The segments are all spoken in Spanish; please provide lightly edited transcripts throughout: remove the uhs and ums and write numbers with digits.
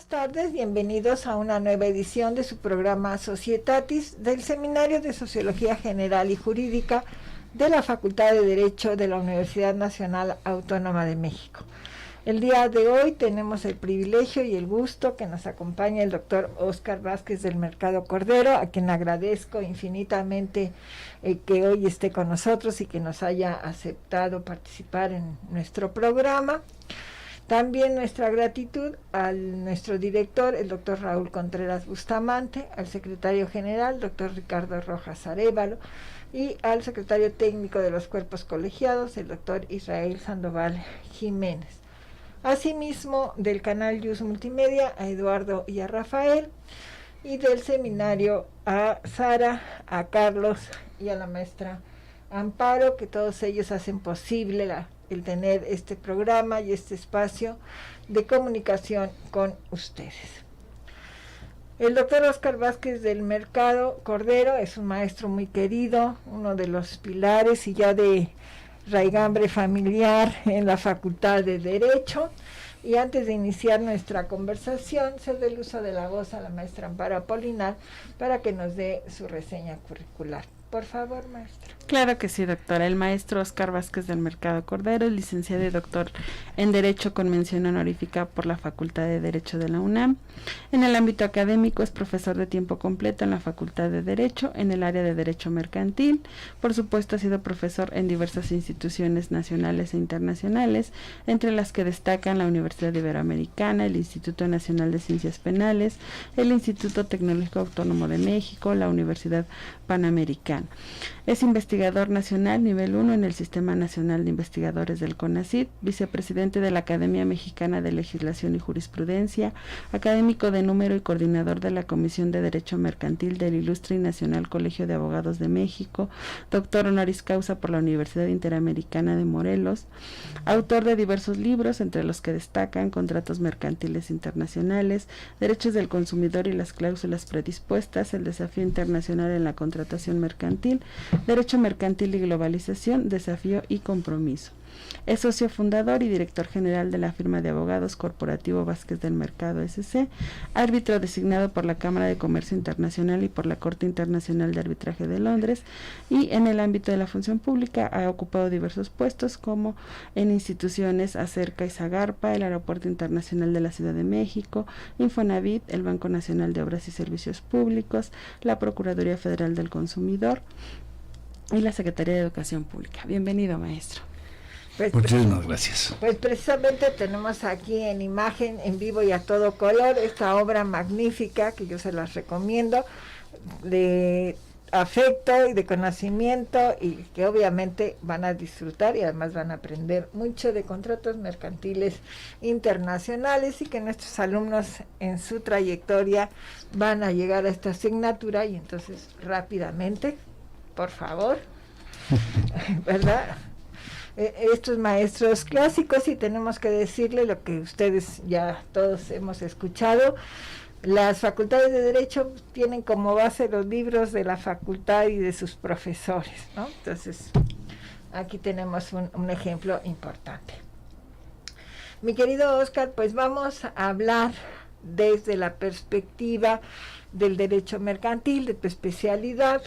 buenas tardes, bienvenidos a una nueva edición de su programa Societatis del Seminario de Sociología General y Jurídica de la Facultad de Derecho de la Universidad Nacional Autónoma de México. El día de hoy tenemos el privilegio y el gusto que nos acompañe el doctor Óscar Vázquez del Mercado Cordero, a quien agradezco infinitamente que hoy esté con nosotros y que nos haya aceptado participar en nuestro programa. También nuestra gratitud a nuestro director, el doctor Raúl Contreras Bustamante, al secretario general, doctor Ricardo Rojas Arévalo, y al secretario técnico de los cuerpos colegiados, el doctor Israel Sandoval Jiménez. Asimismo, del canal Yus Multimedia, a Eduardo y a Rafael, y del seminario a Sara, a Carlos y a la maestra Amparo, que todos ellos hacen posible el tener este programa y este espacio de comunicación con ustedes. El doctor Óscar Vázquez del Mercado Cordero es un maestro muy querido, uno de los pilares y ya de raigambre familiar en la Facultad de Derecho. Y antes de iniciar nuestra conversación, cedo el uso de la voz a la maestra Amparo Apolinar para que nos dé su reseña curricular. Por favor, maestro. Claro que sí, doctora. El maestro Óscar Vázquez del Mercado Cordero es licenciado y doctor en Derecho con mención honorífica por la Facultad de Derecho de la UNAM. En el ámbito académico es profesor de tiempo completo en la Facultad de Derecho, en el área de Derecho Mercantil. Por supuesto, ha sido profesor en diversas instituciones nacionales e internacionales, entre las que destacan la Universidad Iberoamericana, el Instituto Nacional de Ciencias Penales, el Instituto Tecnológico Autónomo de México, la Universidad Panamericana. Es investigador nacional nivel 1 en el Sistema Nacional de Investigadores del CONACYT, vicepresidente de la Academia Mexicana de Legislación y Jurisprudencia, académico de número y coordinador de la Comisión de Derecho Mercantil del Ilustre y Nacional Colegio de Abogados de México, doctor honoris causa por la Universidad Interamericana de Morelos, autor de diversos libros, entre los que destacan Contratos Mercantiles Internacionales, Derechos del Consumidor y las Cláusulas Predispuestas, El Desafío Internacional en la Contratación Mercantil, Derecho Mercantil y Globalización, Desafío y Compromiso. Es socio fundador y director general de la firma de abogados Corporativo Vázquez del Mercado S.C., árbitro designado por la Cámara de Comercio Internacional y por la Corte Internacional de Arbitraje de Londres, y en el ámbito de la función pública ha ocupado diversos puestos como en instituciones Acerca y Zagarpa, el Aeropuerto Internacional de la Ciudad de México, Infonavit, el Banco Nacional de Obras y Servicios Públicos, la Procuraduría Federal del Consumidor y la Secretaría de Educación Pública. Bienvenido, maestro. Pues, muchísimas gracias. Pues precisamente tenemos aquí en imagen, en vivo y a todo color, esta obra magnífica que yo se las recomiendo, de afecto y de conocimiento, y que obviamente van a disfrutar y además van a aprender mucho de contratos mercantiles internacionales, y que nuestros alumnos en su trayectoria van a llegar a esta asignatura. Y entonces rápidamente, por favor, ¿verdad? Estos maestros clásicos, y tenemos que decirle lo que ustedes ya todos hemos escuchado: las facultades de Derecho tienen como base los libros de la facultad y de sus profesores, ¿no? Entonces, aquí tenemos un ejemplo importante. Mi querido Óscar, pues vamos a hablar desde la perspectiva del derecho mercantil, de tu especialidad,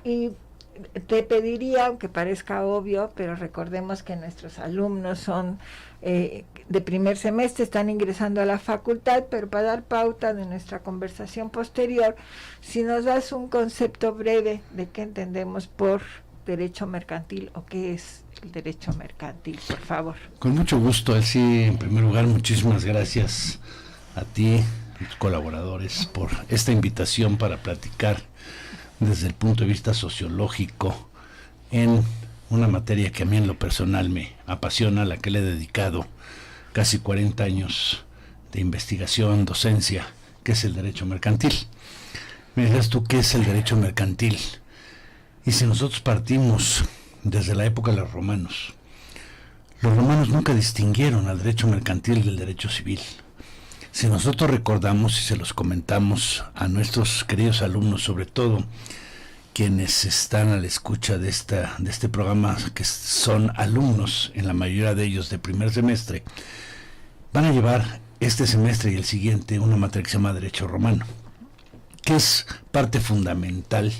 y te pediría, aunque parezca obvio, pero recordemos que nuestros alumnos son de primer semestre, están ingresando a la facultad, pero para dar pauta de nuestra conversación posterior, si nos das un concepto breve de qué entendemos por derecho mercantil o qué es el derecho mercantil, por favor. Con mucho gusto. Así, en primer lugar, muchísimas gracias a ti, a tus colaboradores, por esta invitación para platicar desde el punto de vista sociológico en una materia que a mí en lo personal me apasiona, a la que le he dedicado casi 40 años de investigación, docencia, que es el derecho mercantil. Me dirás tú, ¿qué es el derecho mercantil? Y si nosotros partimos desde la época de los romanos nunca distinguieron al derecho mercantil del derecho civil. Si nosotros recordamos y se los comentamos a nuestros queridos alumnos, sobre todo quienes están a la escucha de este programa, que son alumnos, en la mayoría de ellos de primer semestre, van a llevar este semestre y el siguiente una materia que se llama Derecho Romano, que es parte fundamental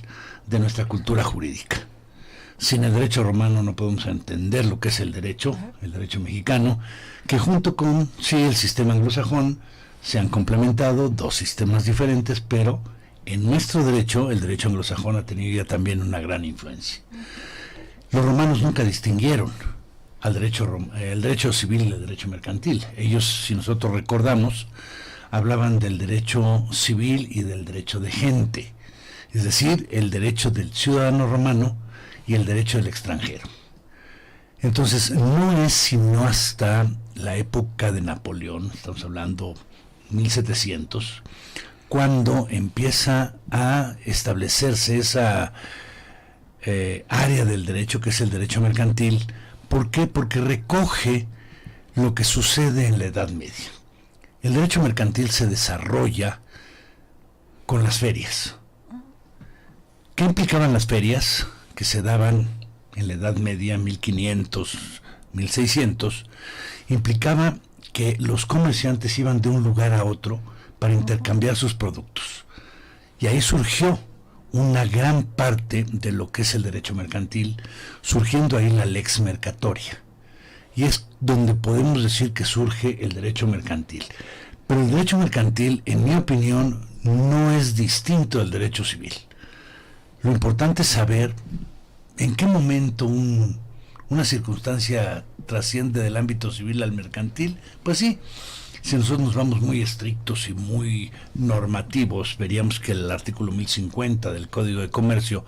de nuestra cultura jurídica. Sin el derecho romano no podemos entender lo que es el derecho mexicano, que junto con, sí, el sistema anglosajón, se han complementado dos sistemas diferentes, pero en nuestro derecho, el derecho anglosajón ha tenido ya también una gran influencia. Los romanos nunca distinguieron el derecho civil y el derecho mercantil. Ellos, si nosotros recordamos, hablaban del derecho civil y del derecho de gente, es decir, el derecho del ciudadano romano y el derecho del extranjero. Entonces, no es sino hasta la época de Napoleón, estamos hablando 1700, cuando empieza a establecerse esa área del derecho que es el derecho mercantil. ¿Por qué? Porque recoge lo que sucede en la Edad Media. El derecho mercantil se desarrolla con las ferias. ¿Qué implicaban las ferias que se daban en la Edad Media, 1500, 1600? Implicaba que los comerciantes iban de un lugar a otro para intercambiar sus productos. Y ahí surgió una gran parte de lo que es el derecho mercantil, surgiendo ahí la lex mercatoria. Y es donde podemos decir que surge el derecho mercantil. Pero el derecho mercantil, en mi opinión, no es distinto del derecho civil. Lo importante es saber en qué momento una circunstancia trasciende del ámbito civil al mercantil. Pues sí, si nosotros nos vamos muy estrictos y muy normativos, veríamos que el artículo 1050 del Código de Comercio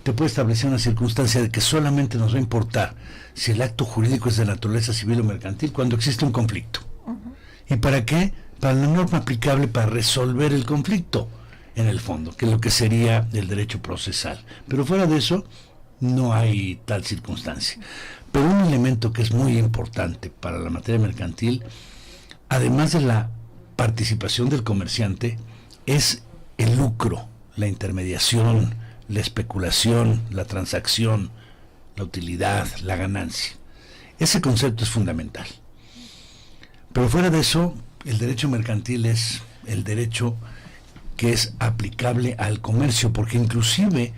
te puede establecer una circunstancia de que solamente nos va a importar si el acto jurídico es de naturaleza civil o mercantil cuando existe un conflicto. ¿Y para qué? Para la norma aplicable para resolver el conflicto en el fondo, que es lo que sería el derecho procesal. Pero fuera de eso, no hay tal circunstancia. Pero un elemento que es muy importante para la materia mercantil, además de la participación del comerciante, es el lucro, la intermediación, la especulación, la transacción, la utilidad, la ganancia. Ese concepto es fundamental. Pero fuera de eso, el derecho mercantil es el derecho que es aplicable al comercio, porque inclusive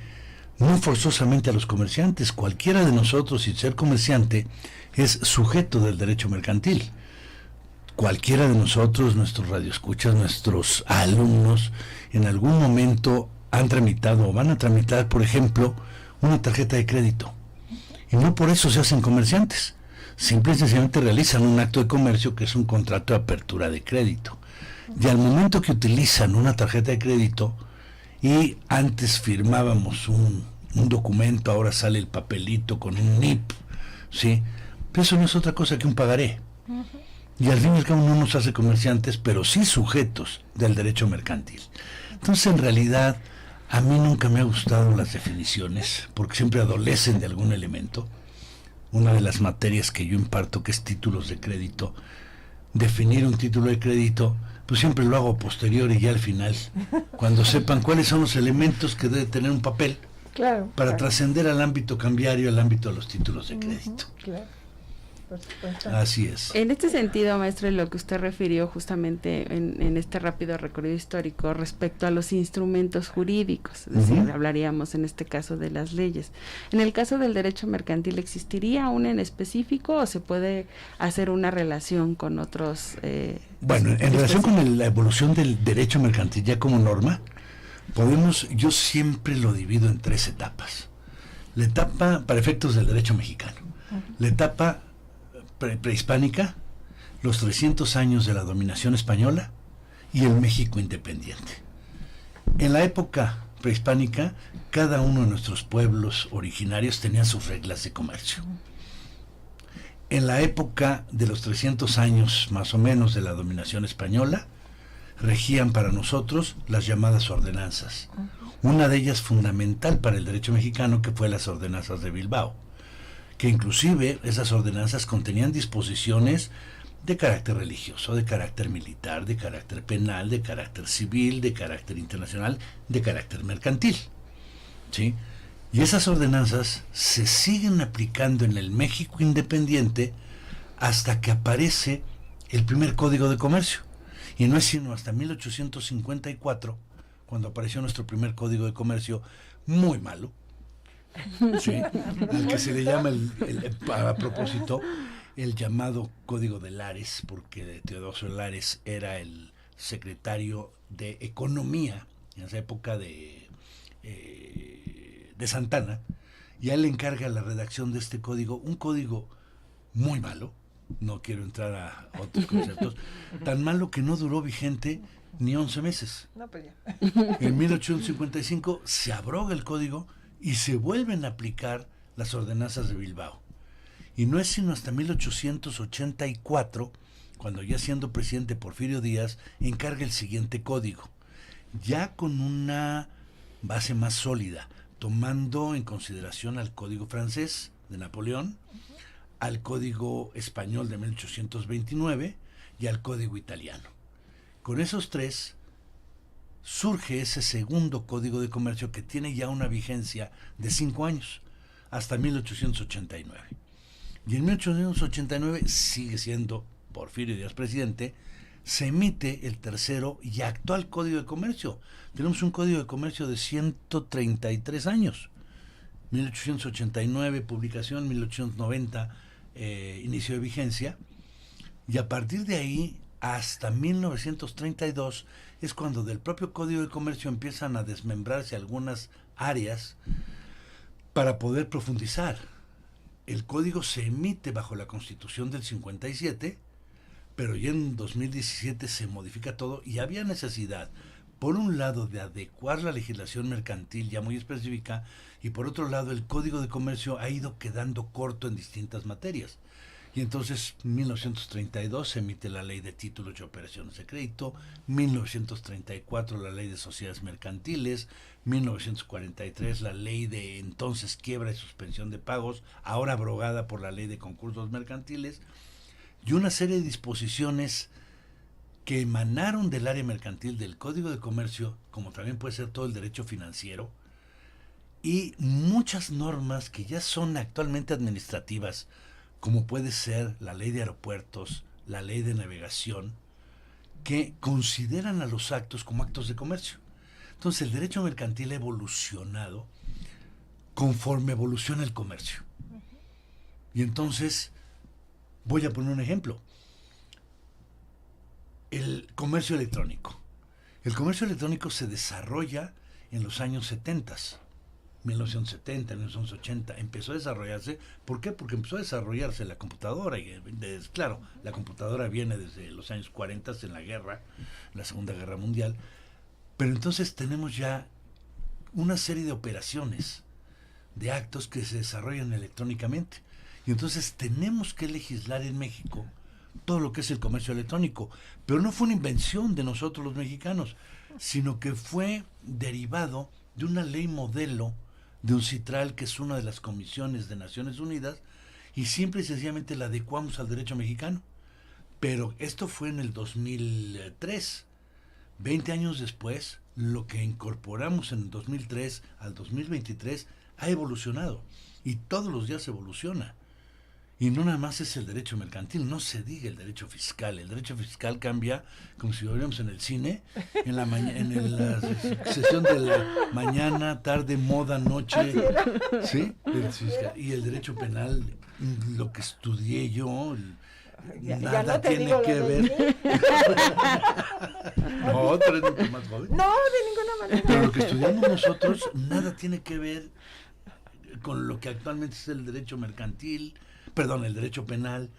no forzosamente a los comerciantes, cualquiera de nosotros, sin ser comerciante, es sujeto del derecho mercantil. Cualquiera de nosotros, nuestros radioescuchas, nuestros alumnos, en algún momento han tramitado o van a tramitar, por ejemplo, una tarjeta de crédito. Y no por eso se hacen comerciantes. Simple y sencillamente realizan un acto de comercio que es un contrato de apertura de crédito. Y al momento que utilizan una tarjeta de crédito, y antes firmábamos un documento, ahora sale el papelito con un NIP, ¿sí? Pero eso no es otra cosa que un pagaré. Y al fin y al cabo no nos hace comerciantes, pero sí sujetos del derecho mercantil. Entonces, en realidad, a mí nunca me ha gustado las definiciones, porque siempre adolecen de algún elemento. Una de las materias que yo imparto, que es títulos de crédito, definir un título de crédito, pues siempre lo hago posterior y ya al final, cuando sepan cuáles son los elementos que debe tener un papel, para trascender al ámbito cambiario, al ámbito de los títulos de crédito. Por supuesto. Así es. En este sentido, maestro, lo que usted refirió justamente en este rápido recorrido histórico respecto a los instrumentos jurídicos, es decir, hablaríamos en este caso de las leyes. En el caso del derecho mercantil, ¿existiría un en específico o se puede hacer una relación con otros? Bueno, en relación con la evolución del derecho mercantil ya como norma, yo siempre lo divido en 3 etapas. La etapa, para efectos del derecho mexicano, la etapa prehispánica, los 300 años de la dominación española y el México independiente. En la época prehispánica, cada uno de nuestros pueblos originarios tenía sus reglas de comercio. En la época de los 300 años más o menos de la dominación española, regían para nosotros las llamadas ordenanzas. Una de ellas fundamental para el derecho mexicano, que fue las ordenanzas de Bilbao, que inclusive esas ordenanzas contenían disposiciones de carácter religioso, de carácter militar, de carácter penal, de carácter civil, de carácter internacional, de carácter mercantil, ¿sí? Y esas ordenanzas se siguen aplicando en el México independiente hasta que aparece el primer Código de Comercio, Y no es sino hasta 1854, cuando apareció nuestro primer Código de Comercio, muy malo, ¿sí? Al que se le llama, a propósito, el llamado Código de Lares, porque Teodosio Lares era el secretario de Economía en esa época de Santana, y a él le encarga la redacción de este código, un código muy malo, no quiero entrar a otros conceptos, tan malo que no duró vigente ni 11 meses. No, pues ya. En 1855 se abroga el código y se vuelven a aplicar las ordenanzas de Bilbao. Y no es sino hasta 1884, cuando ya siendo presidente Porfirio Díaz, encarga el siguiente código, ya con una base más sólida, tomando en consideración al Código francés de Napoleón, al Código español de 1829 y al Código italiano. Con esos tres surge ese segundo Código de Comercio que tiene ya una vigencia de 5 años, hasta 1889. Y en 1889 sigue siendo Porfirio Díaz presidente, se emite el tercero y actual Código de Comercio. Tenemos un Código de Comercio de 133 años. 1889 publicación, 1890 inicio de vigencia, y a partir de ahí hasta 1932 es cuando del propio Código de Comercio empiezan a desmembrarse algunas áreas para poder profundizar. El código se emite bajo la Constitución del 57, pero ya en 2017 se modifica todo y había necesidad, por un lado, de adecuar la legislación mercantil ya muy específica, y por otro lado el Código de Comercio ha ido quedando corto en distintas materias. Y entonces, en 1932 se emite la Ley de Títulos y Operaciones de Crédito, 1934 la Ley de Sociedades Mercantiles, 1943 la Ley de entonces Quiebra y Suspensión de Pagos, ahora abrogada por la Ley de Concursos Mercantiles, y una serie de disposiciones que emanaron del área mercantil del Código de Comercio, como también puede ser todo el derecho financiero, y muchas normas que ya son actualmente administrativas, como puede ser la Ley de Aeropuertos, la Ley de Navegación, que consideran a los actos como actos de comercio. Entonces el derecho mercantil ha evolucionado conforme evoluciona el comercio. Y entonces, voy a poner un ejemplo. El comercio electrónico. El comercio electrónico se desarrolla en los años 70, 1970, 1980, empezó a desarrollarse. ¿Por qué? Porque empezó a desarrollarse la computadora. Y claro, la computadora viene desde los años 40 en la guerra, la Segunda Guerra Mundial. Pero entonces tenemos ya una serie de operaciones, de actos que se desarrollan electrónicamente. Y entonces tenemos que legislar en México todo lo que es el comercio electrónico. Pero no fue una invención de nosotros los mexicanos, sino que fue derivado de una ley modelo de UNCITRAL, que es una de las comisiones de Naciones Unidas, y simple y sencillamente la adecuamos al derecho mexicano. Pero esto fue en el 2003. 20 años después, lo que incorporamos en el 2003 al 2023 ha evolucionado, y todos los días evoluciona. Y no nada más es el derecho mercantil, no se diga el derecho fiscal. El derecho fiscal cambia como si lo viéramos en el cine, en la sesión de la mañana, tarde, moda, noche, ¿sí? Y el derecho penal, lo que estudié yo, nada ya no tiene que ver. No, tú eres mucho más joven. No, de ninguna manera. Pero lo que estudiamos nosotros, nada tiene que ver con lo que actualmente es el derecho mercantil, el derecho penal.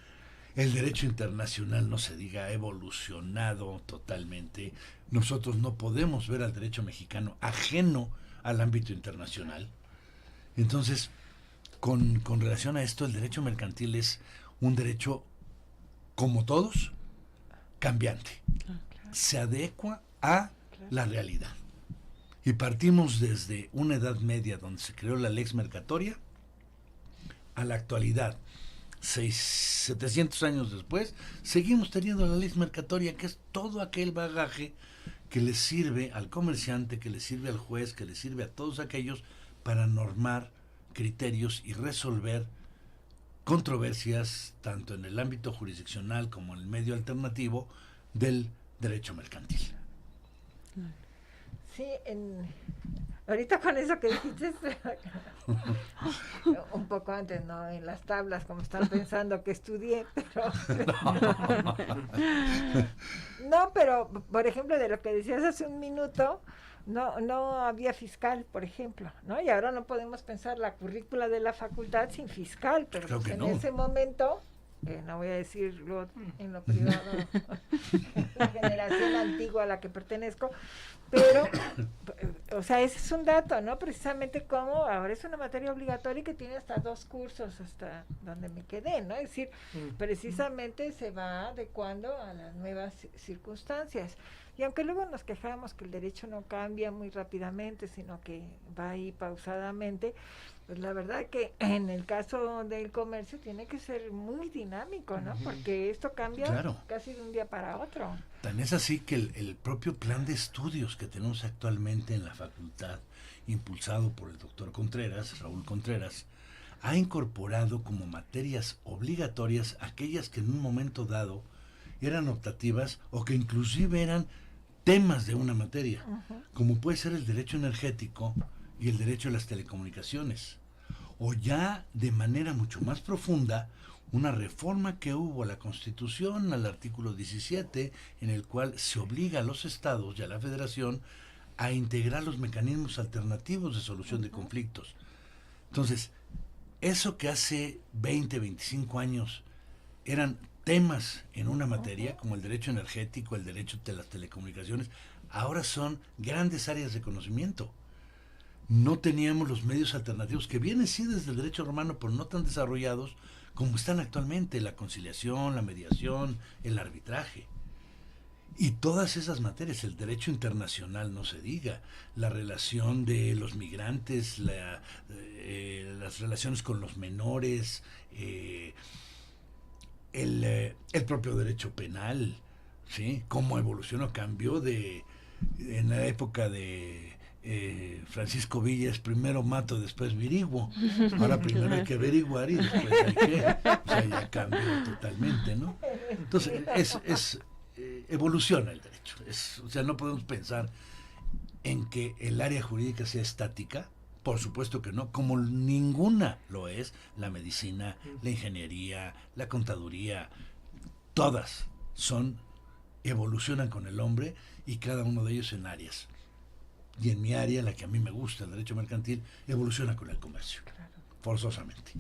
El derecho internacional, no se diga, ha evolucionado totalmente. Nosotros no podemos ver al derecho mexicano ajeno al ámbito internacional. Entonces, con relación a esto, el derecho mercantil es un derecho, como todos, cambiante. Se adecua a la realidad. Y partimos desde una edad media donde se creó la lex mercatoria a la actualidad. 700 años después, seguimos teniendo la ley mercatoria, que es todo aquel bagaje que le sirve al comerciante, que le sirve al juez, que le sirve a todos aquellos para normar criterios y resolver controversias tanto en el ámbito jurisdiccional como en el medio alternativo del derecho mercantil. Sí, ahorita con eso que dijiste, un poco antes, ¿no? En las tablas, como están pensando que estudié, pero... No, pero, por ejemplo, de lo que decías hace un minuto, no había fiscal, por ejemplo, ¿no? Y ahora no podemos pensar la currícula de la facultad sin fiscal, pero Creo pues que en no. ese momento, no voy a decirlo en lo privado, la generación antigua a la que pertenezco, pero, o sea, ese es un dato, ¿no? Precisamente como ahora es una materia obligatoria y que tiene hasta 2 cursos, hasta donde me quedé, ¿no? Es decir, precisamente se va adecuando a las nuevas circunstancias. Y aunque luego nos quejamos que el derecho no cambia muy rápidamente, sino que va ahí pausadamente, pues la verdad que en el caso del comercio tiene que ser muy dinámico, ¿no? Porque esto cambia Claro. casi de un día para otro. Tan es así que el propio plan de estudios que tenemos actualmente en la facultad, impulsado por el doctor Contreras, Raúl Contreras, ha incorporado como materias obligatorias aquellas que en un momento dado eran optativas o que inclusive eran temas de una materia, como puede ser el derecho energético y el derecho a las telecomunicaciones, o ya de manera mucho más profunda, una reforma que hubo a la Constitución, al artículo 17, en el cual se obliga a los estados y a la federación a integrar los mecanismos alternativos de solución de conflictos. Entonces, eso que hace 20, 25 años eran temas en una materia, como el derecho energético, el derecho de las telecomunicaciones, ahora son grandes áreas de conocimiento. No teníamos los medios alternativos, que vienen sí desde el derecho romano, pero no tan desarrollados como están actualmente, la conciliación, la mediación, el arbitraje. Y todas esas materias, el derecho internacional, no se diga, la relación de los migrantes, las relaciones con los menores, el propio derecho penal, ¿sí? Cómo evolucionó, cambió en la época de Francisco Villas, primero mato, después viriguo. Ahora primero hay que averiguar y después hay que... O sea, ya cambió totalmente, ¿no? Entonces, evoluciona el derecho. O sea, no podemos pensar en que el área jurídica sea estática. Por supuesto que no, como ninguna lo es, la medicina, la ingeniería, la contaduría, todas evolucionan con el hombre y cada uno de ellos en áreas. Y en mi área, la que a mí me gusta, el derecho mercantil, evoluciona con el comercio, forzosamente.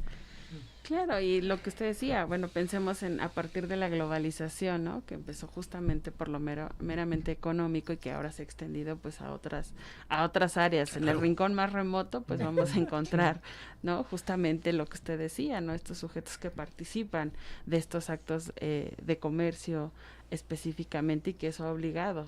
Claro, y lo que usted decía, bueno, pensemos a partir de la globalización, ¿no? Que empezó justamente por lo meramente económico y que ahora se ha extendido pues a otras áreas. Claro. En el rincón más remoto pues vamos a encontrar, ¿no? Justamente lo que usted decía, ¿no? Estos sujetos que participan de estos actos de comercio específicamente y que eso ha obligado,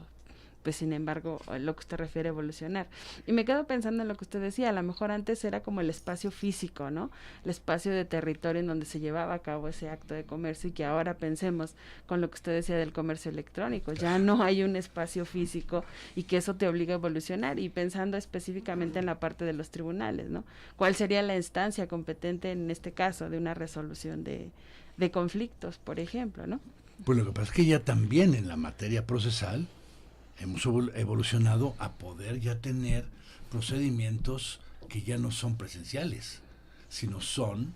pues sin embargo, lo que usted refiere a evolucionar. Y me quedo pensando en lo que usted decía, a lo mejor antes era como el espacio físico, ¿no? El espacio de territorio en donde se llevaba a cabo ese acto de comercio y que ahora pensemos con lo que usted decía del comercio electrónico, ya no hay un espacio físico y que eso te obliga a evolucionar. Y pensando específicamente en la parte de los tribunales, ¿no? ¿Cuál sería la instancia competente en este caso de una resolución de conflictos, por ejemplo, ¿no? Pues lo que pasa es que ya también en la materia procesal hemos evolucionado a poder ya tener procedimientos que ya no son presenciales, sino son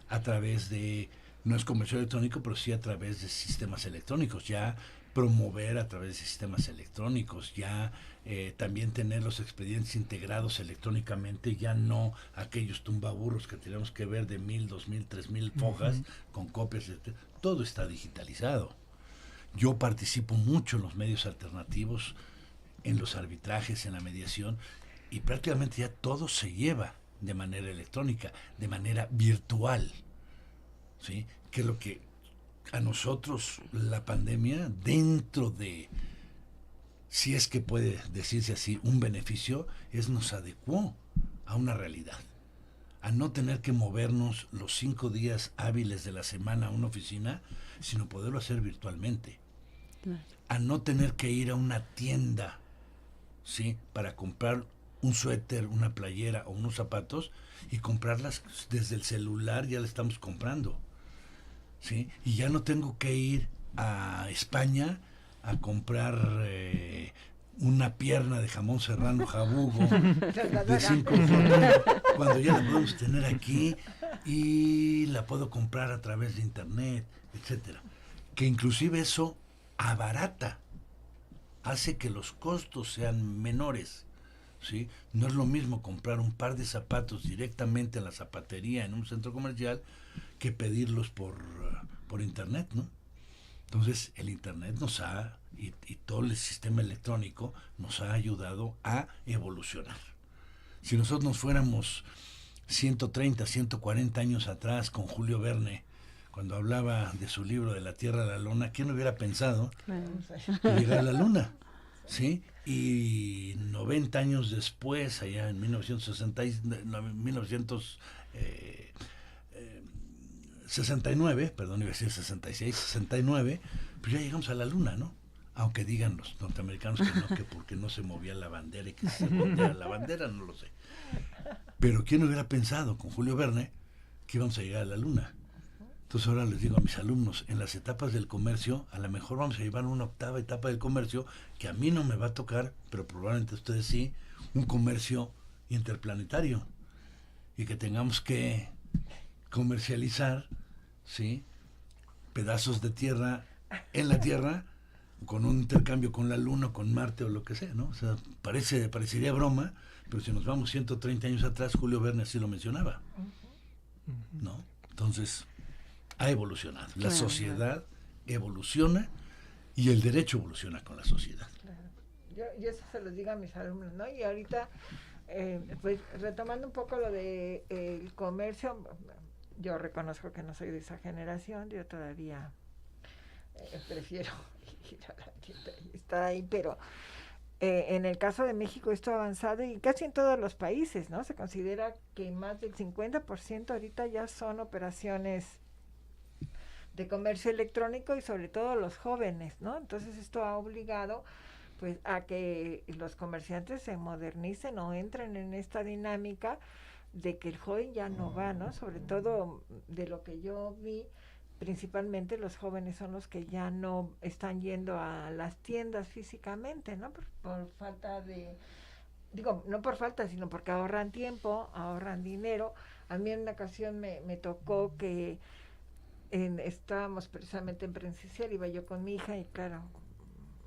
a través de, no es comercio electrónico, pero sí a través de sistemas electrónicos, ya promover a través de sistemas electrónicos, ya también tener los expedientes integrados electrónicamente, ya no aquellos tumbaburros que tenemos que ver de 1,000, 2,000, 3,000 hojas con copias, todo está digitalizado. Yo participo mucho en los medios alternativos, en los arbitrajes, en la mediación, y prácticamente ya todo se lleva de manera electrónica, de manera virtual, ¿sí? Que es lo que a nosotros la pandemia, dentro de, si es que puede decirse así, un beneficio, nos adecuó a una realidad, a no tener que movernos los 5 días hábiles de la semana a una oficina, sino poderlo hacer virtualmente. A no tener que ir a una tienda, ¿sí? Para comprar un suéter, una playera o unos zapatos y comprarlas desde el celular, ya la estamos comprando, ¿sí? Y ya no tengo que ir a España a comprar una pierna de jamón serrano jabugo de 5 dólares, cuando ya la podemos tener aquí y la puedo comprar a través de internet, etcétera. Que inclusive eso abarata, hace que los costos sean menores, ¿sí? No es lo mismo comprar un par de zapatos directamente en la zapatería en un centro comercial que pedirlos por internet, ¿no? Entonces el internet nos ha, y todo el sistema electrónico nos ha ayudado a evolucionar. Si nosotros nos fuéramos 130, 140 años atrás con Julio Verne, cuando hablaba de su libro de la Tierra a la Luna, ¿quién hubiera pensado llegar a la Luna? ¿Sí? Y 90 años después, allá en 1969, perdón, iba a decir 66, 69, pues ya llegamos a la Luna, ¿no? Aunque digan los norteamericanos que no, que porque no se movía la bandera y que se movía la bandera, no lo sé. Pero ¿quién hubiera pensado con Julio Verne que íbamos a llegar a la Luna? Entonces ahora les digo a mis alumnos, en las etapas del comercio, a lo mejor vamos a llevar una octava etapa del comercio, que a mí no me va a tocar, pero probablemente a ustedes sí, un comercio interplanetario, y que tengamos que comercializar, ¿sí?, pedazos de tierra en la Tierra, con un intercambio con la Luna, con Marte o lo que sea, ¿no? O sea, parecería broma, pero si nos vamos 130 años atrás, Julio Verne así lo mencionaba, ¿no? Entonces ha evolucionado. La sociedad evoluciona y el derecho evoluciona con la sociedad. Claro. Yo eso se los digo a mis alumnos, ¿no? Y ahorita, pues retomando un poco lo de el comercio, yo reconozco que no soy de esa generación, yo todavía prefiero ir a la tienda y estar ahí, pero en el caso de México esto ha avanzado y casi en todos los países, ¿no? Se considera que más del 50% ahorita ya son operaciones de comercio electrónico y sobre todo los jóvenes, ¿no? Entonces esto ha obligado pues a que los comerciantes se modernicen o entren en esta dinámica de que el joven ya no va, ¿no? Sobre todo de lo que yo vi, principalmente los jóvenes son los que ya no están yendo a las tiendas físicamente, ¿no? Por falta de, digo, no por falta, sino porque ahorran tiempo, ahorran dinero. A mí en una ocasión me tocó que estábamos precisamente en presencial, iba yo con mi hija y claro,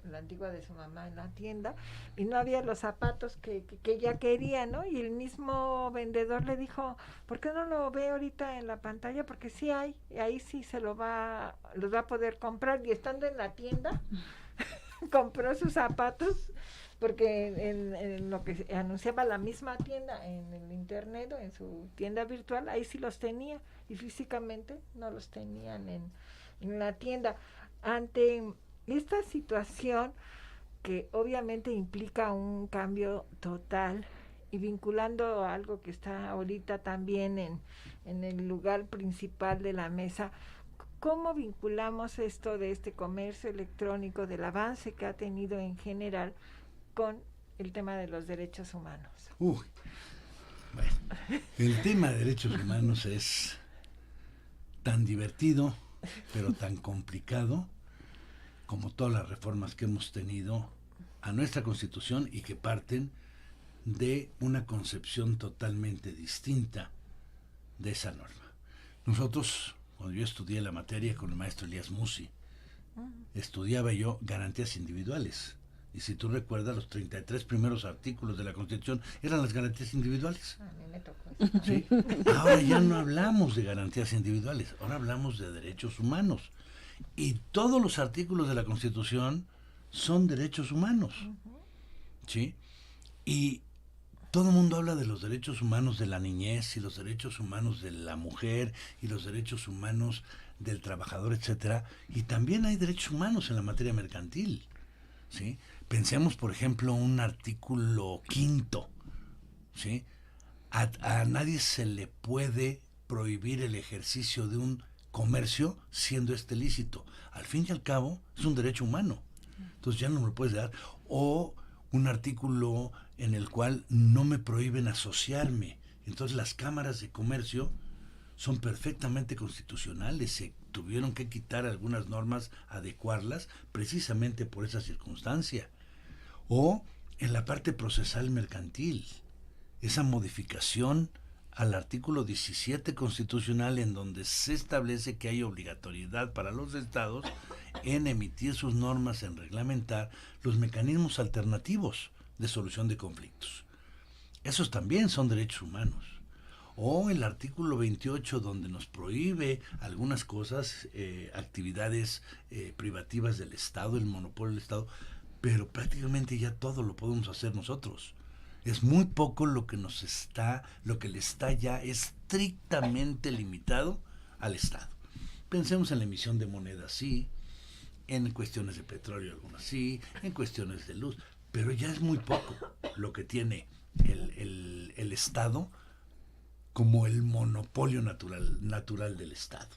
la antigua de su mamá en la tienda, y no había los zapatos que ella quería, ¿no? Y el mismo vendedor le dijo, ¿por qué no lo ve ahorita en la pantalla? Porque sí hay, ahí sí los va a poder comprar. Y estando en la tienda, compró sus zapatos, porque en lo que anunciaba la misma tienda en el internet o en su tienda virtual, ahí sí los tenía, y físicamente no los tenían en la tienda. Ante esta situación que obviamente implica un cambio total y vinculando algo que está ahorita también en el lugar principal de la mesa, ¿cómo vinculamos esto de este comercio electrónico, del avance que ha tenido en general con el tema de los derechos humanos? Bueno, el tema de derechos humanos es tan divertido, pero tan complicado como todas las reformas que hemos tenido a nuestra Constitución y que parten de una concepción totalmente distinta de esa norma. Nosotros, cuando yo estudié la materia con el maestro Elías Musi, estudiaba yo garantías individuales. Y si tú recuerdas, los 33 primeros artículos de la Constitución eran las garantías individuales. A mí me tocó eso. ¿Sí? Ahora ya no hablamos de garantías individuales, ahora hablamos de derechos humanos. Y todos los artículos de la Constitución son derechos humanos. ¿Sí? Y todo el mundo habla de los derechos humanos de la niñez y los derechos humanos de la mujer y los derechos humanos del trabajador, etcétera. Y también hay derechos humanos en la materia mercantil. ¿Sí? Pensemos, por ejemplo, un artículo 5, ¿sí? A nadie se le puede prohibir el ejercicio de un comercio siendo este lícito. Al fin y al cabo es un derecho humano, entonces ya no me lo puedes dar. O un artículo en el cual no me prohíben asociarme, entonces las cámaras de comercio son perfectamente constitucionales, tuvieron que quitar algunas normas, adecuarlas, precisamente por esa circunstancia. O en la parte procesal mercantil, esa modificación al artículo 17 constitucional, en donde se establece que hay obligatoriedad para los estados en emitir sus normas, en reglamentar los mecanismos alternativos de solución de conflictos. Esos también son derechos humanos. O el artículo 28, donde nos prohíbe algunas cosas, actividades privativas del Estado, el monopolio del Estado, pero prácticamente ya todo lo podemos hacer nosotros. Es muy poco lo que le está ya estrictamente limitado al Estado. Pensemos en la emisión de moneda, sí, en cuestiones de petróleo algunas sí, en cuestiones de luz, pero ya es muy poco lo que tiene el Estado como el monopolio natural del Estado.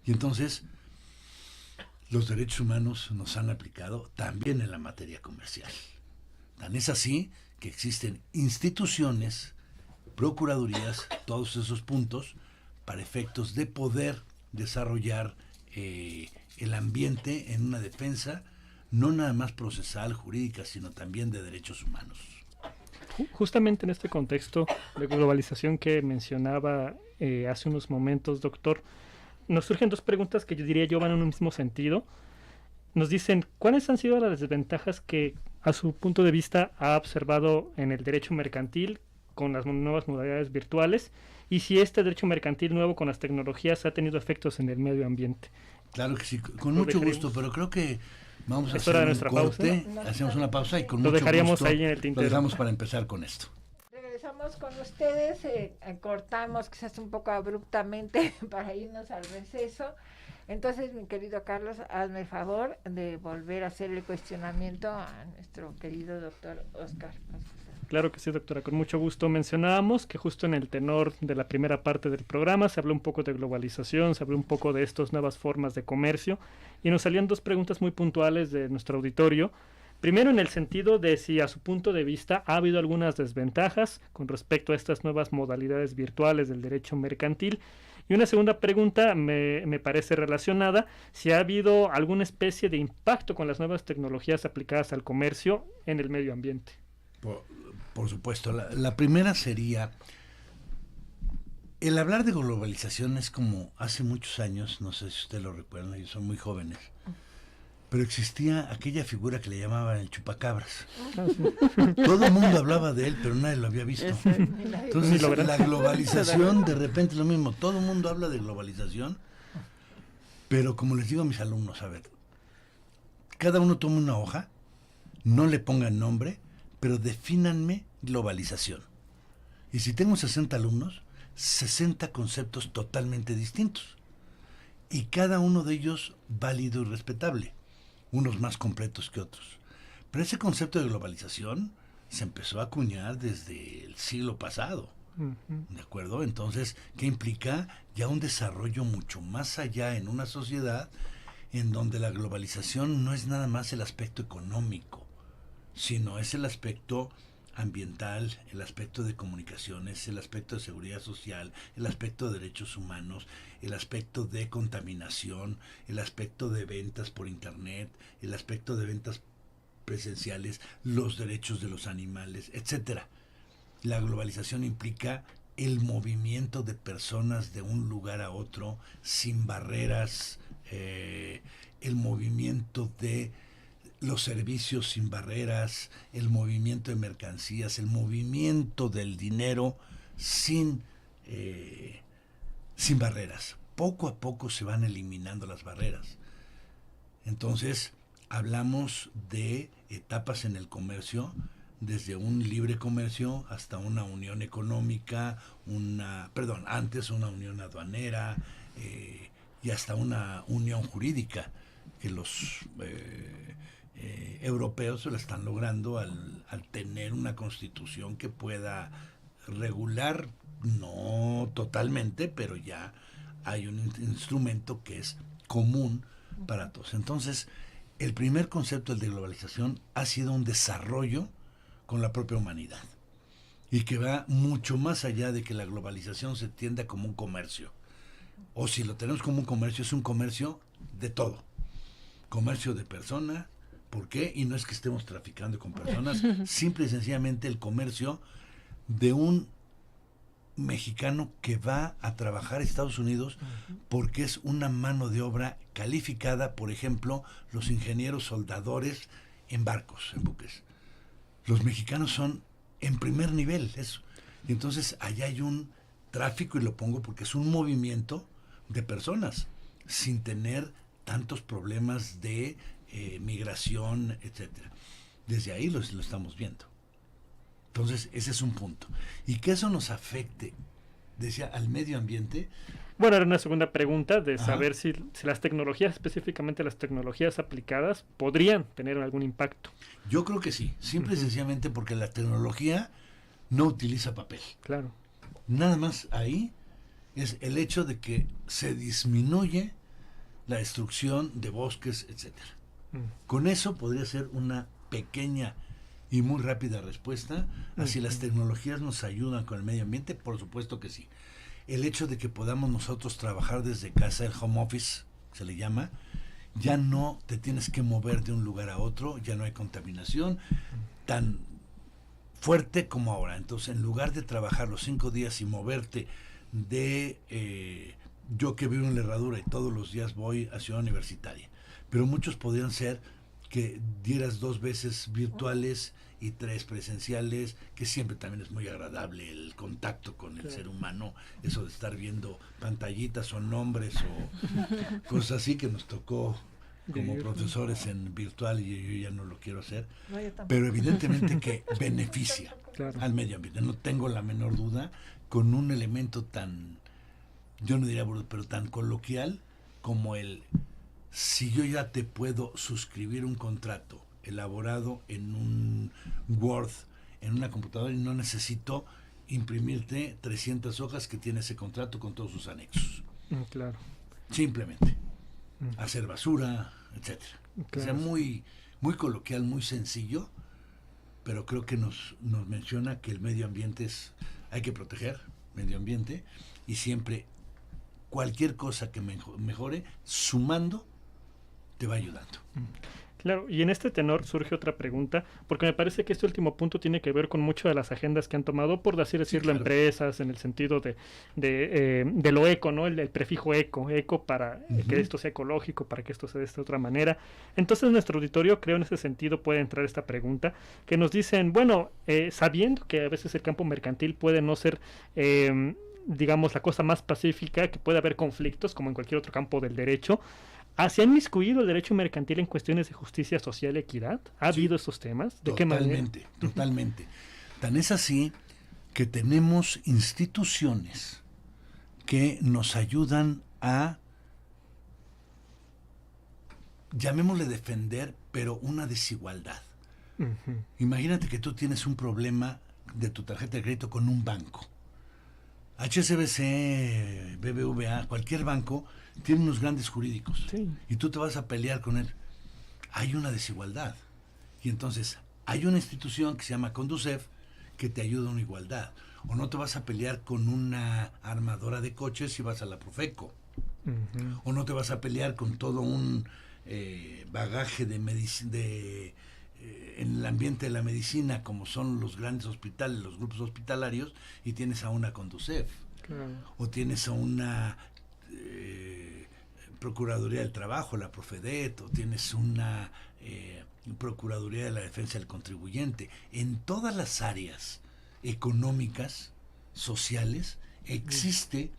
Y entonces, los derechos humanos nos han aplicado también en la materia comercial. Tan es así que existen instituciones, procuradurías, todos esos puntos, para efectos de poder desarrollar el ambiente en una defensa, no nada más procesal, jurídica, sino también de derechos humanos. Justamente en este contexto de globalización que mencionaba hace unos momentos, doctor, nos surgen dos preguntas que yo diría yo van en un mismo sentido. Nos dicen, ¿cuáles han sido las desventajas que a su punto de vista ha observado en el derecho mercantil con las nuevas modalidades virtuales? Y si este derecho mercantil nuevo con las tecnologías ha tenido efectos en el medio ambiente. Claro que sí, con mucho gusto, pero creo que vamos a hacer un corte, hacemos una pausa y con lo mucho dejaríamos gusto ahí en el tintero. Lo dejamos para empezar con esto. Regresamos con ustedes, cortamos quizás un poco abruptamente para irnos al receso. Entonces, mi querido Carlos, hazme el favor de volver a hacer el cuestionamiento a nuestro querido doctor Óscar. Claro que sí, doctora, con mucho gusto. Mencionábamos que justo en el tenor de la primera parte del programa se habló un poco de globalización, se habló un poco de estas nuevas formas de comercio y nos salían dos preguntas muy puntuales de nuestro auditorio. Primero, en el sentido de si a su punto de vista ha habido algunas desventajas con respecto a estas nuevas modalidades virtuales del derecho mercantil. Y una segunda pregunta me parece relacionada, si ha habido alguna especie de impacto con las nuevas tecnologías aplicadas al comercio en el medio ambiente. Por supuesto. La primera sería, el hablar de globalización es como hace muchos años, no sé si usted lo recuerda, ellos son muy jóvenes, pero existía aquella figura que le llamaban el chupacabras. Todo el mundo hablaba de él, pero nadie lo había visto. Entonces, la globalización, de repente lo mismo, todo el mundo habla de globalización, pero como les digo a mis alumnos, a ver, cada uno toma una hoja, no le pongan nombre, pero defínanme globalización. Y si tengo 60 alumnos, 60 conceptos totalmente distintos. Y cada uno de ellos válido y respetable. Unos más completos que otros. Pero ese concepto de globalización se empezó a acuñar desde el siglo pasado. ¿De acuerdo? Entonces, ¿qué implica? Ya un desarrollo mucho más allá en una sociedad en donde la globalización no es nada más el aspecto económico, sino es el aspecto ambiental, el aspecto de comunicaciones, el aspecto de seguridad social, el aspecto de derechos humanos, el aspecto de contaminación, el aspecto de ventas por internet, el aspecto de ventas presenciales, los derechos de los animales, etcétera. La globalización implica el movimiento de personas de un lugar a otro sin barreras, el movimiento de los servicios sin barreras, el movimiento de mercancías, el movimiento del dinero sin barreras. Poco a poco se van eliminando las barreras. Entonces, hablamos de etapas en el comercio, desde un libre comercio hasta una unión económica, antes una unión aduanera y hasta una unión jurídica, que los europeos se lo están logrando al tener una constitución que pueda regular, no totalmente, pero ya hay un instrumento que es común para todos. Entonces, el primer concepto, el de globalización, ha sido un desarrollo con la propia humanidad y que va mucho más allá de que la globalización se entienda como un comercio. O si lo tenemos como un comercio, es un comercio de todo. Comercio de persona, ¿por qué? Y no es que estemos traficando con personas, simple y sencillamente el comercio de un mexicano que va a trabajar a Estados Unidos porque es una mano de obra calificada, por ejemplo, los ingenieros soldadores en barcos, en buques. Los mexicanos son en primer nivel, eso. Y entonces allá hay un tráfico, y lo pongo porque es un movimiento de personas, sin tener tantos problemas de migración, etcétera. Desde ahí lo estamos viendo. Entonces, ese es un punto. Y que eso nos afecte, decía, al medio ambiente. Bueno, era una segunda pregunta de saber si las tecnologías, específicamente las tecnologías aplicadas, podrían tener algún impacto. Yo creo que sí, simple y sencillamente porque la tecnología no utiliza papel. Claro. Nada más ahí es el hecho de que se disminuye la destrucción de bosques, etcétera. Con eso podría ser una pequeña y muy rápida respuesta a si las tecnologías nos ayudan con el medio ambiente. Por supuesto que sí. El hecho de que podamos nosotros trabajar desde casa, el home office se le llama, ya no te tienes que mover de un lugar a otro, ya no hay contaminación tan fuerte como ahora. Entonces, en lugar de trabajar los 5 días y moverte de yo que vivo en la Herradura y todos los días voy a Ciudad Universitaria, pero muchos podrían ser que dieras 2 veces virtuales y 3 presenciales, que siempre también es muy agradable el contacto con el ser humano, eso de estar viendo pantallitas o nombres o cosas así que nos tocó como profesores en virtual, y yo ya no lo quiero hacer, pero evidentemente que beneficia al medio ambiente, no tengo la menor duda, con un elemento tan, yo no diría burdo, pero tan coloquial como el: si yo ya te puedo suscribir un contrato elaborado en un Word, en una computadora, y no necesito imprimirte 300 hojas que tiene ese contrato con todos sus anexos. Claro. Simplemente. Hacer basura, etcétera. Claro. O sea, muy, muy coloquial, muy sencillo, pero creo que nos menciona que el medio ambiente hay que proteger medio ambiente, y siempre cualquier cosa que mejore, sumando, te va ayudando. Claro, y en este tenor surge otra pregunta, porque me parece que este último punto tiene que ver con mucho de las agendas que han tomado, por así decirlo, claro, empresas, en el sentido de lo eco, ¿no? El prefijo eco para que esto sea ecológico, para que esto sea de esta otra manera. Entonces, nuestro auditorio, creo, en ese sentido puede entrar esta pregunta, que nos dicen, bueno, sabiendo que a veces el campo mercantil puede no ser digamos, la cosa más pacífica, que puede haber conflictos, como en cualquier otro campo del derecho, ¿se han inmiscuido el derecho mercantil en cuestiones de justicia social y equidad? ¿Ha habido esos temas? ¿De qué manera? Totalmente. Tan es así que tenemos instituciones que nos ayudan a, llamémosle defender, pero una desigualdad. Imagínate que tú tienes un problema de tu tarjeta de crédito con un banco. HSBC, BBVA, cualquier banco tiene unos grandes jurídicos, y tú te vas a pelear con él. Hay una desigualdad, y entonces hay una institución que se llama Conducef que te ayuda a una igualdad. O no te vas a pelear con una armadora de coches si vas a la Profeco, o no te vas a pelear con todo un bagaje de en el ambiente de la medicina, como son los grandes hospitales, los grupos hospitalarios, y tienes a una Conducef, o tienes a una Procuraduría del Trabajo, la Profedet, o tienes una Procuraduría de la Defensa del Contribuyente. En todas las áreas económicas, sociales, existe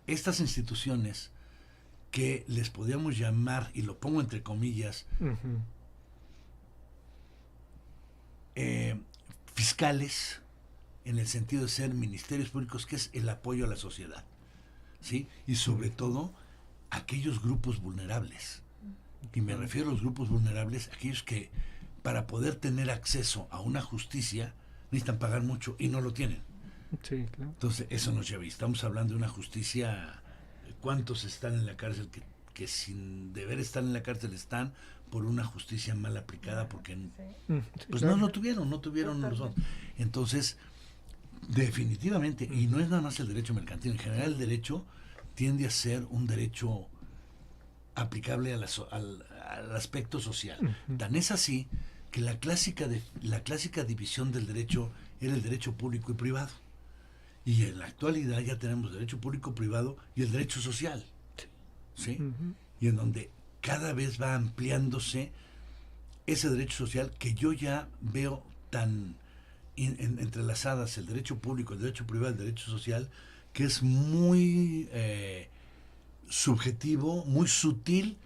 estas instituciones que les podríamos llamar, y lo pongo entre comillas, fiscales, en el sentido de ser ministerios públicos, que es el apoyo a la sociedad, ¿sí? Y sobre todo aquellos grupos vulnerables, y me refiero a los grupos vulnerables, aquellos que para poder tener acceso a una justicia necesitan pagar mucho y no lo tienen. Sí, claro. Entonces eso nos lleva, y estamos hablando de una justicia, ¿cuántos están en la cárcel que sin deber estar en la cárcel están por una justicia mal aplicada, porque pues no tuvieron razón? Entonces, definitivamente, y no es nada más el derecho mercantil, en general el derecho tiende a ser un derecho aplicable al aspecto social. Tan es así que la clásica división del derecho era el derecho público y privado. Y en la actualidad ya tenemos derecho público, privado y el derecho social. ¿Sí? Y en donde cada vez va ampliándose ese derecho social que yo ya veo tan entrelazadas, el derecho público, el derecho privado, el derecho social, que es muy subjetivo, muy sutil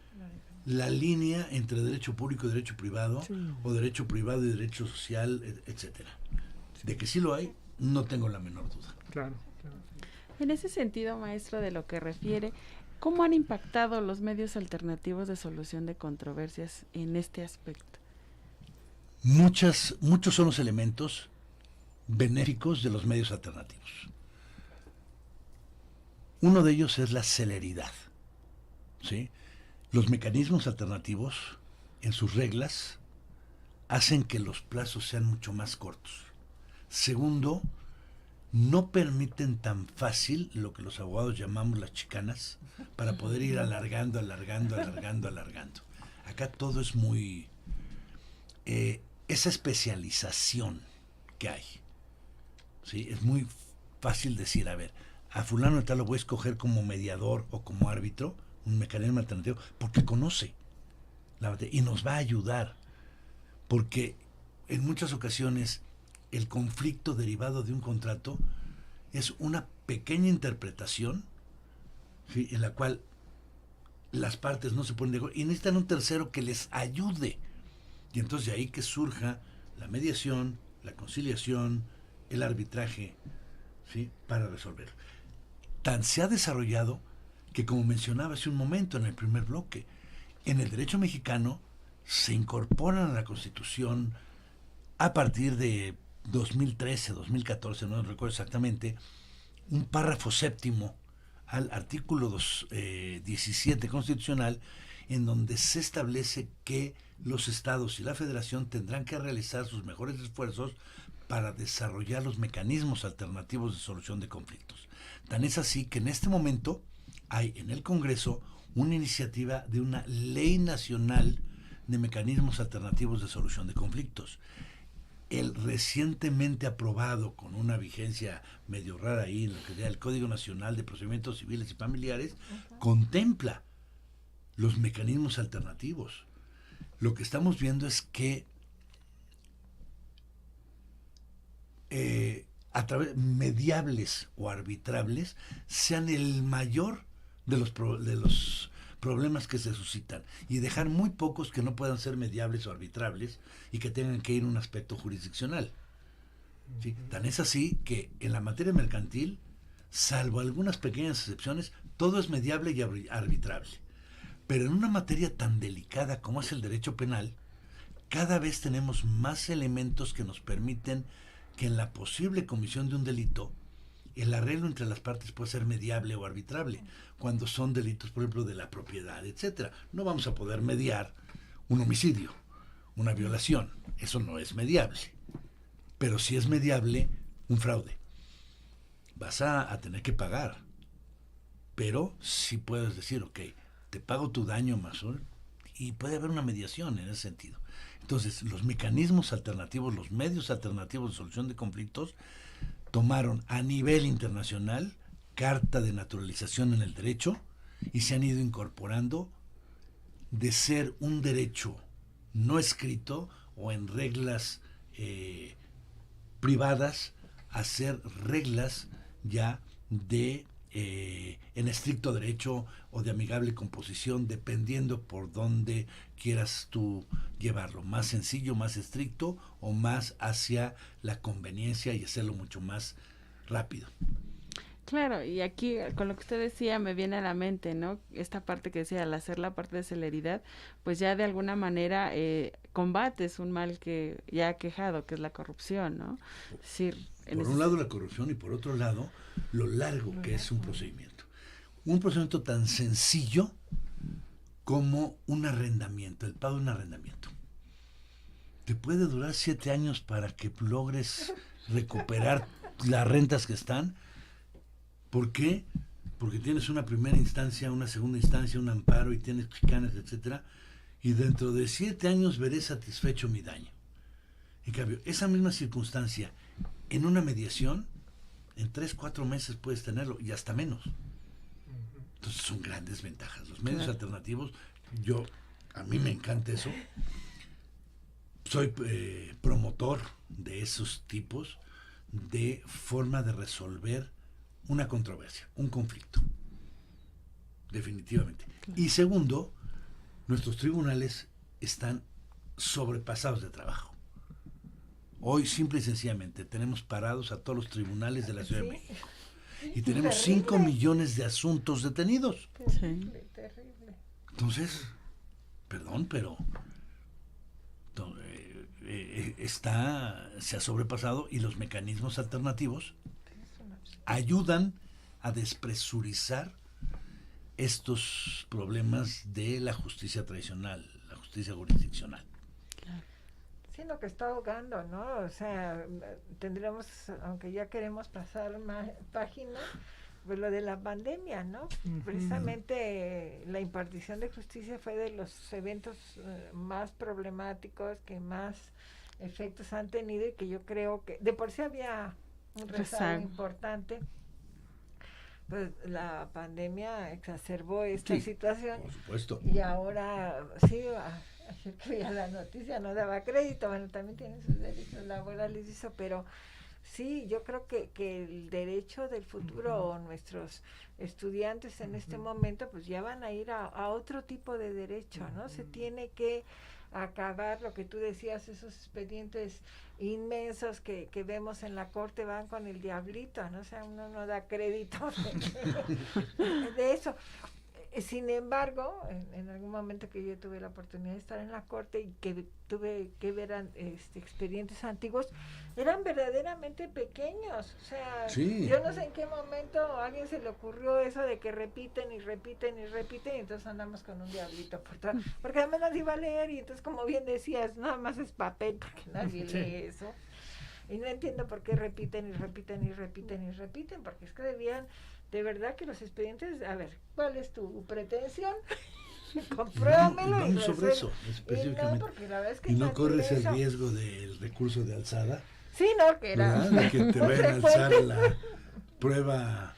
la línea entre derecho público y derecho privado, o derecho privado y derecho social, etcétera. De que sí lo hay, no tengo la menor duda. Claro. En ese sentido, maestro, de lo que refiere, ¿cómo han impactado los medios alternativos de solución de controversias en este aspecto? Muchos son los elementos benéficos de los medios alternativos. Uno de ellos es la celeridad. ¿Sí? Los mecanismos alternativos, en sus reglas, hacen que los plazos sean mucho más cortos. Segundo, no permiten tan fácil lo que los abogados llamamos las chicanas, para poder ir alargando. Acá todo es muy... esa especialización que hay. ¿Sí? Es muy fácil decir, a ver, a fulano de tal lo voy a escoger como mediador o como árbitro, un mecanismo alternativo, porque conoce la materia y nos va a ayudar. Porque en muchas ocasiones el conflicto derivado de un contrato es una pequeña interpretación, ¿sí?, en la cual las partes no se ponen de acuerdo y necesitan un tercero que les ayude. Y entonces de ahí que surja la mediación, la conciliación, el arbitraje, ¿sí?, para resolverlo. Tan se ha desarrollado que, como mencionaba hace un momento en el primer bloque, en el derecho mexicano se incorporan a la Constitución a partir de 2013, 2014, no recuerdo exactamente, un párrafo séptimo al artículo 17 constitucional, en donde se establece que los estados y la federación tendrán que realizar sus mejores esfuerzos para desarrollar los mecanismos alternativos de solución de conflictos. Tan es así que en este momento hay en el Congreso una iniciativa de una ley nacional de mecanismos alternativos de solución de conflictos. El recientemente aprobado, con una vigencia medio rara ahí, en lo que sea el Código Nacional de Procedimientos Civiles y Familiares, contempla los mecanismos alternativos. Lo que estamos viendo es que a través mediables o arbitrables sean el mayor de los problemas que se suscitan, y dejar muy pocos que no puedan ser mediables o arbitrables y que tengan que ir a un aspecto jurisdiccional. ¿Sí? Tan es así que en la materia mercantil, salvo algunas pequeñas excepciones, todo es mediable y arbitrable. Pero en una materia tan delicada como es el derecho penal, cada vez tenemos más elementos que nos permiten que en la posible comisión de un delito, el arreglo entre las partes puede ser mediable o arbitrable, cuando son delitos, por ejemplo, de la propiedad, etcétera. No vamos a poder mediar un homicidio, una violación, eso no es mediable. Pero sí es mediable un fraude. Vas a tener que pagar, pero sí puedes decir, ok, te pago tu daño más, y puede haber una mediación en ese sentido. Entonces, los mecanismos alternativos, los medios alternativos de solución de conflictos, tomaron a nivel internacional carta de naturalización en el derecho y se han ido incorporando de ser un derecho no escrito o en reglas privadas a ser reglas ya de en estricto derecho o de amigable composición, dependiendo por dónde quieras tú llevarlo, más sencillo, más estricto o más hacia la conveniencia y hacerlo mucho más rápido. Claro, y aquí con lo que usted decía me viene a la mente, ¿no? Esta parte que decía, al hacer la parte de celeridad, pues ya de alguna manera combates un mal que ya ha quejado, que es la corrupción, ¿no? Es decir, por un lado la corrupción y por otro lado lo largo que es un procedimiento. Un procedimiento tan sencillo como un arrendamiento, el pago de un arrendamiento. Te puede durar 7 años para que logres recuperar las rentas que están. ¿Por qué? porque tienes una primera instancia, una segunda instancia, un amparo y tienes chicanas, etcétera, y dentro de 7 años veré satisfecho mi daño. En cambio, esa misma circunstancia en una mediación, en 3-4 meses puedes tenerlo y hasta menos. Entonces son grandes ventajas. Los medios alternativos, a mí me encanta eso. Soy promotor de esos tipos de forma de resolver una controversia, un conflicto. Definitivamente. Y segundo, nuestros tribunales están sobrepasados de trabajo. Hoy, simple y sencillamente, tenemos parados a todos los tribunales de la Ciudad de México. Y tenemos 5 millones de asuntos detenidos. Terrible, terrible. Entonces, perdón, pero se ha sobrepasado y los mecanismos alternativos ayudan a despresurizar estos problemas de la justicia tradicional, la justicia jurisdiccional. Sino que está ahogando, ¿no? O sea, tendremos, aunque ya queremos pasar más página, pues lo de la pandemia, ¿no? Precisamente la impartición de justicia fue de los eventos más problemáticos, que más efectos han tenido, y que yo creo que de por sí había un rezago importante. Pues la pandemia exacerbó esta situación. Por supuesto. Y ahora, sí, ayer que veía la noticia no daba crédito, bueno, también tiene sus derechos laborales y eso, pero sí, yo creo que el derecho del futuro, o nuestros estudiantes en este momento, pues ya van a ir a otro tipo de derecho, ¿no? Se tiene que acabar lo que tú decías, esos expedientes inmensos que vemos en la corte, van con el diablito, ¿no? O sea, uno no da crédito de eso. Sin embargo, en algún momento que yo tuve la oportunidad de estar en la corte y que tuve que ver expedientes antiguos, eran verdaderamente pequeños. O sea, yo no sé en qué momento a alguien se le ocurrió eso de que repiten y repiten y repiten, y entonces andamos con un diablito por todo. Porque además nadie iba a leer, y entonces, como bien decías, nada más es papel, porque nadie lee eso. Y no entiendo por qué repiten y repiten y repiten y repiten, porque es que debían, de verdad, que los expedientes, a ver, ¿cuál es tu pretensión? Compruébamelo. Vamos sobre eso, específicamente. Y no, porque la verdad es que no corres el riesgo del recurso de alzada. Sí, no, que era. De que te vayan a alzar la prueba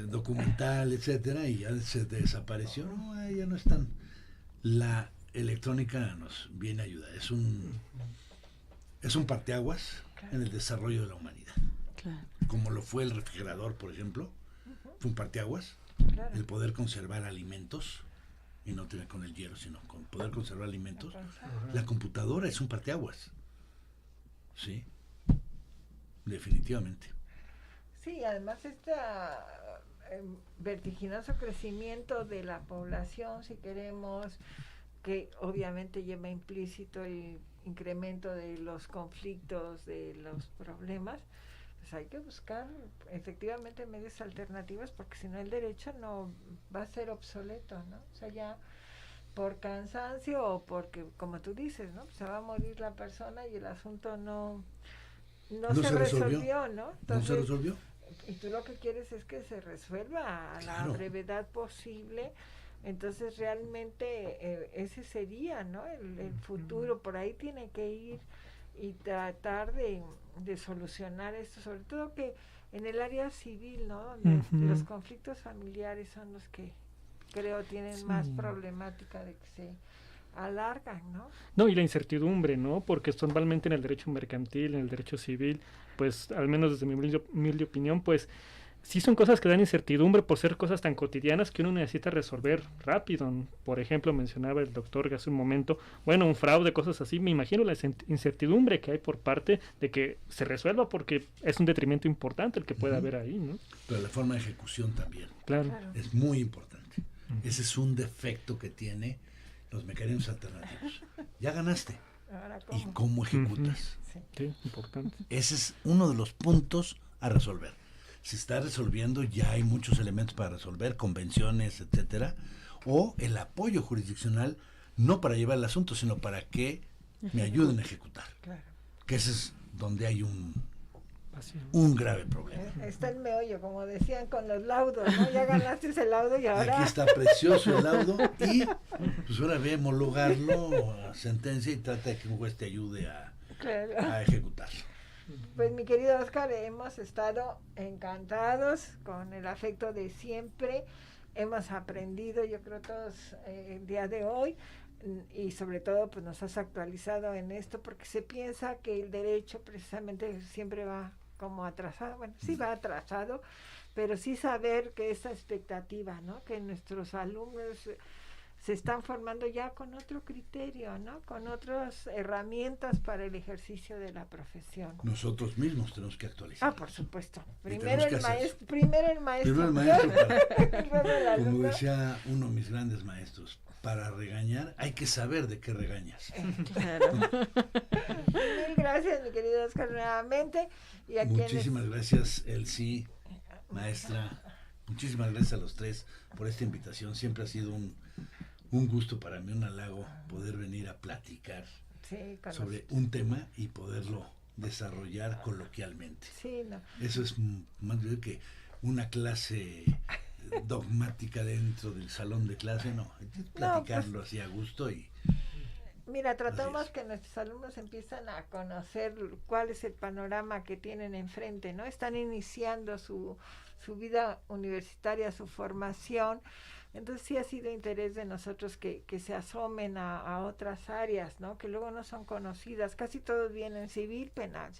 documental, etcétera, y ya se desapareció. No, ya no están. La electrónica nos viene a ayudar. Es un parteaguas en el desarrollo de la humanidad. Claro. Como lo fue el refrigerador, por ejemplo, fue un parteaguas. Claro. El poder conservar alimentos, y no tener con el hielo, sino con poder conservar alimentos. La computadora es un parteaguas. Sí, definitivamente. Sí, además este vertiginoso crecimiento de la población, si queremos, que obviamente lleva implícito el incremento de los conflictos, de los problemas, pues hay que buscar efectivamente medios alternativos, porque si no el derecho no va a ser obsoleto, ¿no? O sea, ya por cansancio o porque, como tú dices, ¿no? Se va a morir la persona y el asunto no se resolvió, ¿no? Entonces, no se resolvió. Y tú lo que quieres es que se resuelva a la brevedad posible. Entonces realmente ese sería, ¿no? El futuro. Por ahí tiene que ir y tratar de solucionar esto, sobre todo que en el área civil, ¿no? Donde los conflictos familiares son los que creo tienen más problemática de que se alargan, ¿no? No, y la incertidumbre, ¿no? Porque normalmente en el derecho mercantil, en el derecho civil, pues al menos desde mi humilde opinión, pues sí son cosas que dan incertidumbre por ser cosas tan cotidianas que uno necesita resolver rápido. Por ejemplo, mencionaba el doctor hace un momento, bueno, un fraude, cosas así. Me imagino la incertidumbre que hay por parte de que se resuelva, porque es un detrimento importante el que pueda haber ahí, ¿no? Pero la forma de ejecución también. Claro. Es muy importante. Ese es un defecto que tiene los mecanismos alternativos. Ya ganaste. ¿Y cómo ejecutas? Sí, importante. Ese es uno de los puntos a resolver. Se está resolviendo, ya hay muchos elementos para resolver, convenciones, etcétera, o el apoyo jurisdiccional, no para llevar el asunto, sino para que me ayuden a ejecutar. Claro. Que ese es donde hay un un grave problema. Está el meollo, como decían con los laudos, ¿no? Ya ganaste ese laudo y ahora... Aquí está precioso el laudo y pues ahora ve homologarlo a sentencia y trata de que un juez te ayude a ejecutarlo. Pues mi querido Oscar, hemos estado encantados con el afecto de siempre, hemos aprendido, yo creo todos el día de hoy, y sobre todo pues nos has actualizado en esto, porque se piensa que el derecho precisamente siempre va como atrasado, bueno, sí va atrasado, pero sí saber que esa expectativa, ¿no? Que nuestros alumnos se están formando ya con otro criterio, ¿no? Con otras herramientas para el ejercicio de la profesión. Nosotros mismos tenemos que actualizar. Ah, por supuesto. Primero el maestro. Primero el maestro. Como decía uno de mis grandes maestros, para regañar hay que saber de qué regañas. Claro. Mil gracias, mi querido Oscar, nuevamente. Y a muchísimas gracias, Elsie, maestra. Muchísimas gracias a los tres por esta invitación. Siempre ha sido un gusto para mí, un halago poder venir a platicar sobre un tema y poderlo desarrollar coloquialmente. Sí, no. Eso es más bien que una clase dogmática dentro del salón de clase, no, hay que platicarlo así a gusto y... Mira, tratamos que nuestros alumnos empiezan a conocer cuál es el panorama que tienen enfrente, ¿no? Están iniciando su vida universitaria, su formación, entonces sí ha sido interés de nosotros que se asomen a otras áreas, ¿no? Que luego no son conocidas, casi todos vienen civil, penal,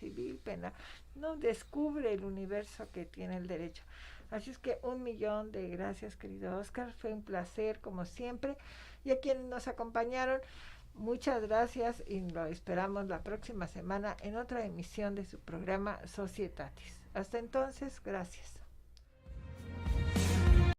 no descubre el universo que tiene el derecho. Así es que 1,000,000 de gracias, querido Oscar, fue un placer como siempre, y a quienes nos acompañaron, muchas gracias y lo esperamos la próxima semana en otra emisión de su programa Societatis. Hasta entonces, gracias.